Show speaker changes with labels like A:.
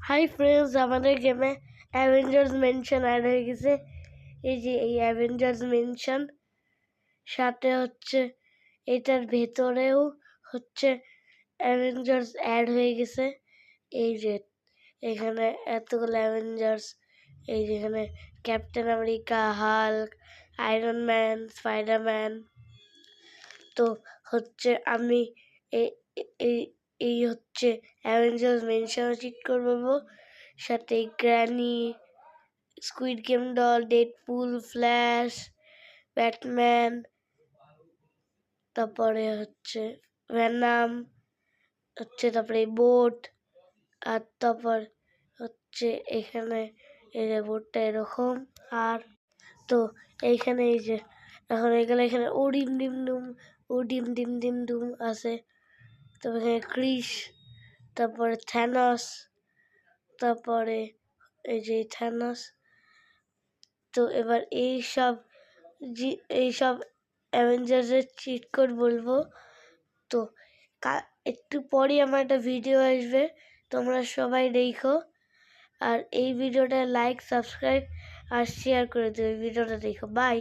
A: Hi friends, আমাদের গেমে Avengers mention add হয়ে গেছে। এই যে এই অ্যাভেঞ্জার্স মেনশন সাথে হচ্ছে এটার ভেতরেও হচ্ছে অ্যাভেঞ্জার্স অ্যাড হয়ে গেছে। এই যে এখানে এতগুলো অ্যাভেঞ্জার্স, এই যেখানে captain America, Hulk, iron man, Spiderman. তো হচ্ছে আমি এই এই এই হচ্ছে অ্যাভেঞ্জার্স মেনশন ঠিক করবো, সাথে granny, squid game doll, Deadpool, flash, Batman, তারপরে হচ্ছে ভ্যানাম, হচ্ছে তারপরে বোট, আর তারপর হচ্ছে এখানে এই যে বোটটা এরকম। আর তো এইখানে এই যে এখন এখানে ও ডিম ডিম ডুম, ও ডিম ডিম ডিম ডুম আছে। তারপরে এখানে ক্রিস, তারপরে থ্যানস, তারপরে এই যে থ্যানস। তো এবার এইসব অ্যাভেঞ্জার্সের চিট কোড বলবো। তো একটু পরেই আমার একটা ভিডিও আসবে, তোমরা সবাই দেখো। আর এই ভিডিওটা লাইক, সাবস্ক্রাইব আর শেয়ার করে দেবে। ভিডিওটা দেখো। বাই।